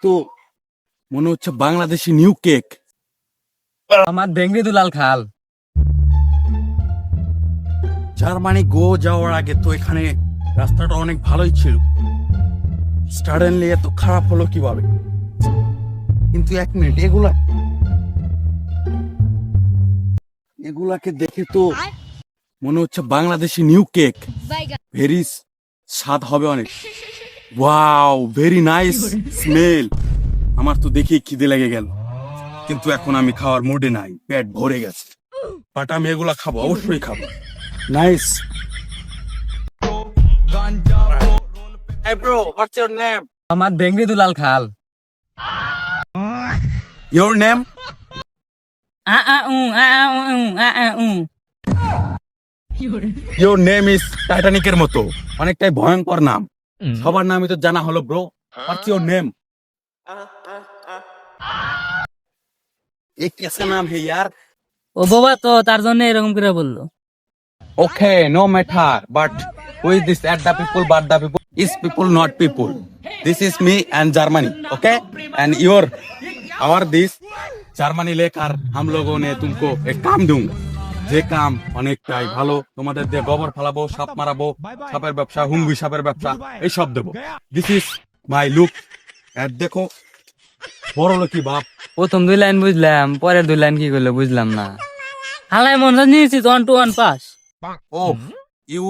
তো মনে হচ্ছে বাংলাদেশি নিউ কেক। আমার ভেঙ্গি দুলাল খাল। জার্মানি গো যাওয়ার আগে তো এখানে রাস্তাটা অনেক ভালোই ছিল, সাডেনলি এত খারাপ হলো কিভাবে? কিন্তু এক মিনিট, এগুলাকে দেখে তো মনে হচ্ছে বাংলাদেশি নিউ কেক। ভেরি স্বাদ হবে অনেক। Wow, very nice smell. আমার তো দেখেই খিদে লেগে গেল, কিন্তু এখন আমি খাওয়ার মুডে নাই, পেট ভরে গেছে। বাট আমি এগুলা খাবো, অবশ্যই খাবো। Nice. Hey bro, what's your name? আমার ভেঙ্গি দুলাল খাল। Your name? A a uh a a uh a a uh. Your name is টাইটানিকের মতো, অনেকটাই ভয়ঙ্কর নাম। সবার নামই তো জানা হলো ব্রো। What's your name? ये कैसा नाम है यार? ও বাবা, তো তার জন্য এরকম করে বললো। Okay, no matter. But who is this? At the people, but the people is people, not people. This is me and Germany. Okay, and our this Germany लेकर हम लोगों ने तुमको एक काम दूंगा। যে কাম অনেকটাই ভালো, তোমাদের দিয়ে গোবর ফেলাবো, সাপ মারাবো, সাপের ব্যবসা, হুঙ্গি সাপের ব্যবসা, এইসব দেবো। This is my look. আর দেখো, বড় লোকই বাপ। প্রথম 2 লাইন বুঝলাম, পরের 2 লাইন কি করলো বুঝলাম না। হালাই মন নিয়েছি 1 to 1 পাস। ও ইউ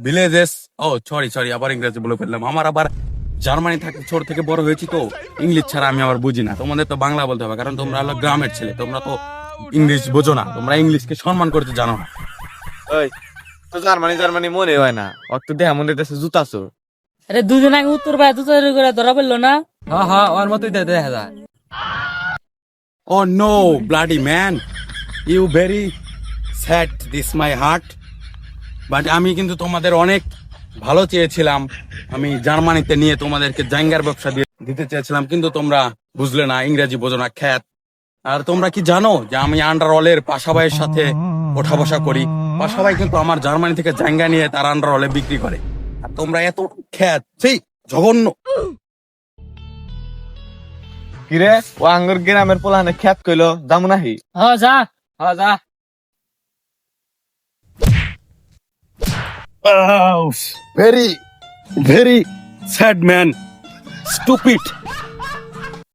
ভিলেজেস, ও সরি আবার ইংরেজি বলে ফেললাম। আমার আবার জার্মানি থাকে, ছোট থেকে বড় হয়েছি তো, ইংলিশ ছাড়া আমি আবার বুঝি না। তোমাদের তো বাংলা বলতে হবে, কারণ তোমরা হলো গ্রামের ছেলে, তোমরা তো ইংলিশ বোঝো না, তোমরা ইংলিশকে সম্মান করতে জানো না। ওই তো জার্মানি মনে হয় না, অত দেহ মনে হইতেছে জুতাছো। আরে দুজন আগে উত্তর পায় দুতর করে ধরা পড়লো না। হ্যাঁ হ্যাঁ, ওর মতোই তো দেখা যায়। Oh no, bloody man, you very sad this my heart. But আমি কিন্তু তোমাদের অনেক ভালো চেয়েছিলাম। আমি জার্মানিতে নিয়ে তোমাদেরকে জাঙ্গার ব্যবসা দিতে চেয়েছিলাম, কিন্তু তোমরা বুঝলে না, ইংরেজি বোঝো না, খ্যাত। আর তোমরা কি জানো যে আমি আন্ডারওয়ালের পাশাবাইয়ের সাথে ওঠা বসা করি? পাশাবাই কিন্তু আমার জার্মানি থেকে জাঙ্গা নিয়ে তার আন্ডারওয়ালে বিক্রি করে। আর তোমরা এত খ্যাত, সেই জঘন্য। কিরে, ও আঙ্গুর গ্রামের পোলাহানে খ্যাত কইলো, যামু নাহি? হ্যাঁ যা। হ্যাঁ যা। Very, very sad man. Stupid.